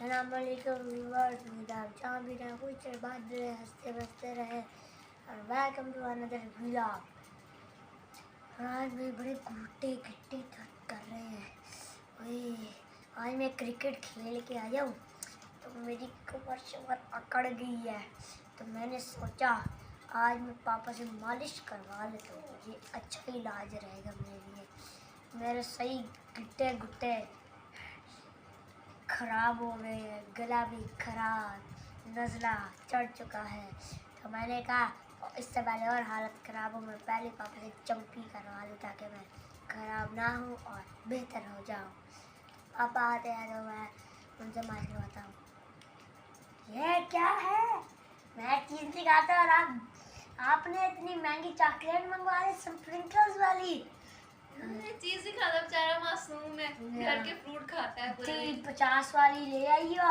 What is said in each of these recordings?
Viewers, जहाँ भी रहें कुछ बात रहे, हंसते बसते रहे और वेलकम टू अनदर व्लॉग। आज मैं बड़े घुट्टे घट्टे कर रहे हैं। ओए, आज मैं क्रिकेट खेल के आ जाऊँ तो मेरी कमर शमर अकड़ गई है, तो मैंने सोचा आज मैं पापा से मालिश करवा लेता हूँ, मुझे अच्छा इलाज रहेगा मेरे लिए। मेरे सही गिट्टे गुट्टे खराब हो गए हैं, गला भी खराब, नज़ला चढ़ चुका है, तो मैंने कहा इससे पहले और हालत ख़राब हो, मैं पहले पापा से चंपी करवा लूँ ताकि मैं ख़राब ना हूँ और बेहतर हो जाऊँ। पापा आते हैं तो मैं उनसे मालिश करवाता हूँ। ये क्या है? मैं चीज़ दिखाता हूँ और आपने इतनी महंगी चॉकलेट मंगवा ली, स्प्रिंकल्स वाली। चीज ही खाता बेचारा, मासूम है, घर के फ्रूट खाता है पूरे। 50 वाली ले आइयो।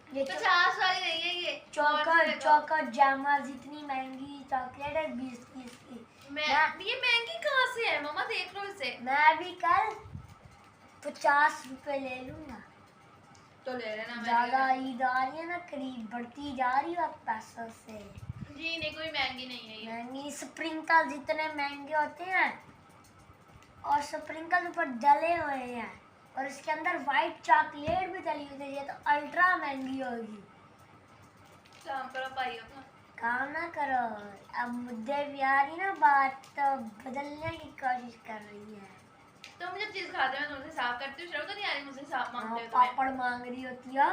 ये 50 वाली नहीं है, ये चॉकलेट जैमर्स, इतनी महंगी चॉकलेट है 20 की इसकी। ये महंगी कहाँ से है मामा, देख लो इसे। मैं भी कल 50 रुपए ले लूंगा। तो ले लेना। ज्यादा ईद आ रही है ना, करीब बढ़ती जा रही है पैसों से। जी नहीं, कोई महंगी नहीं है ये। महंगी स्प्रिंकल जितने महंगे होते हैं और स्प्रिंकल ऊपर डले हुए हैं और इसके अंदर व्हाइट चॉकलेट भी डली हुई है, तो अल्ट्रा महंगी होगी। काम करो भाई अपना। काम ना करो, अब मुद्दे भी आ रही ना बात, तो बदलने की कोशिश कर रही है। तो मुझे चीज खाते हैं तुमसे साफ करती हूँ, शर्म तो नहीं आ रही मुझसे साफ मांगते हो? पापड़ मांग रही होती है।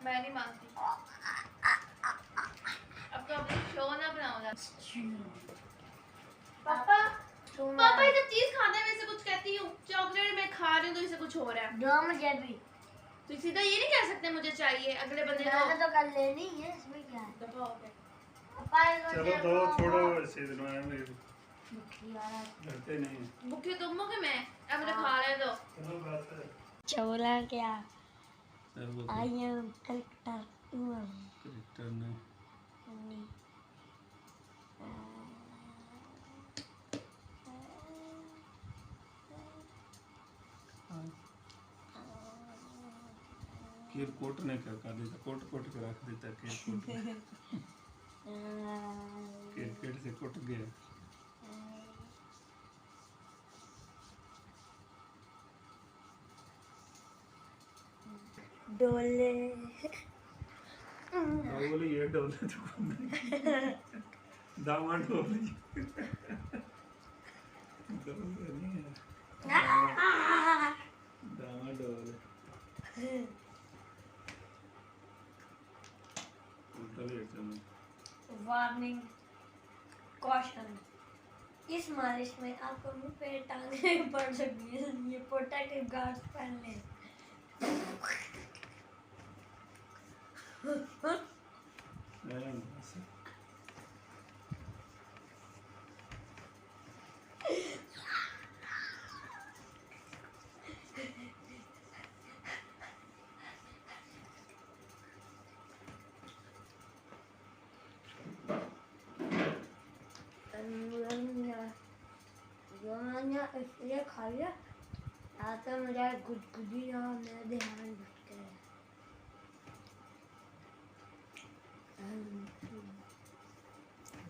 मैं नहीं मांगती। अब तो अपनी शो ना बनाओ। पापा पापा ये जब चीज खाते हैं वैसे कुछ कहती हूँ, चॉकलेट मैं खा रही हूँ तो इसे कुछ हो रहा है। दो मुझे भी। तो सीधा ये नहीं कह सकते मुझे चाहिए, अगले बंदे को। मैंने तो कल लेनी है, इसमें क्या है? दफा हो गया। चलो दो छोड़ो, ऐसे दिन में मेरे भूखी आ रहा है। डरते नहीं। भूखे तुम हो कि मैं? अब मुझे खा ले दो। चलो बात है। चोला क्या? चलो आई एम कलेक्टर। करेक्टर ने केर कोट ने क्या कर देता, कोट के रख देता केर से कोट गया। डोले डोले ये डोले दामा डोले डोले नहीं है, दामा डोले वार्निंग, कॉशन। इस मालिश में आपको मुंह पे टांगे पड़ सकती है, इसलिए प्रोटेक्टिव गार्ड्स पहन लें। इसलिए खा लिया ताकि मुझे गुदगुदी ना हो, मेरा ध्यान भटके।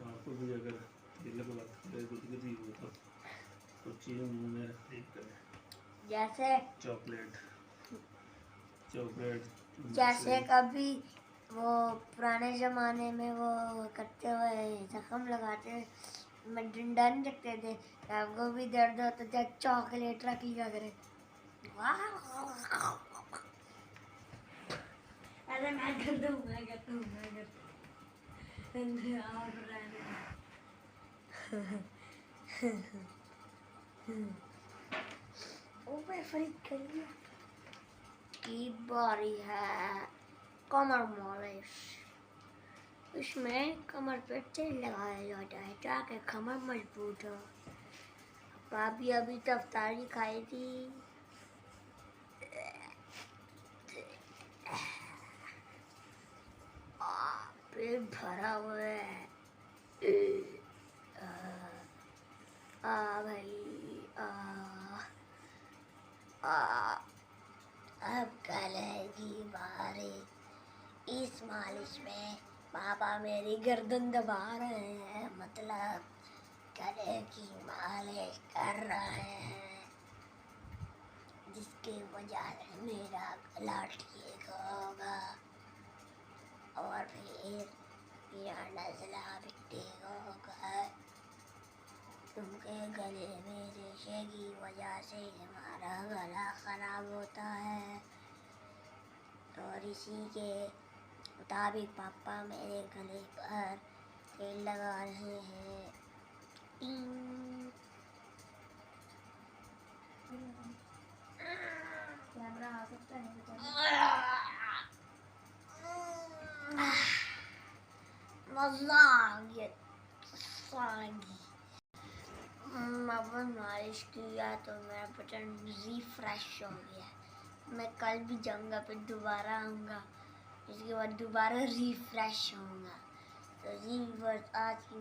आपको भी अगर तेल लगा गुदगुदी हो तो चीज़ मुंह में रख करें, जैसे चॉकलेट जैसे कभी वो पुराने ज़माने में वो करते हुए जख्म लगाते हुए मैं डंडा नहीं रखते थे, आपको भी दर्द होता था, चॉकलेट रख लिया करें। अरे मैं करता हूँ, मैं करता हूँ, मैं करता हूँ। आप रहने ऊपर फरीद कर लिया की बारी है कमर मालिश। इसमें कमर पे तेल लगाया जाता है ताकि कमर मजबूत हो। भाभी अभी तो अफ्तारी खाई थी, पेट भरा हुआ है। भाई अब कल रहेगी बारिश। इस मालिश में पापा मेरी गर्दन दबा रहे हैं, मतलब गले की मालिश कर रहे हैं, जिसकी वजह से मेरा गला ठीक होगा और फिर मेरा नज़ला भी ठीक होगा, क्योंकि गले में रेशे की वजह से हमारा गला ख़राब होता है। और इसी के मुताबिक पापा मेरे गले पर तेल लगा रहे हैं। कैमरा आ सकता है मज़ा आ गया। अब मालिश किया तो मेरा बटन रिफ्रेश हो गया। मैं कल भी जाऊंगा, फिर दोबारा आऊँगा, इसके बाद दोबारा रिफ्रेश होऊंगा। तो जी बस आज की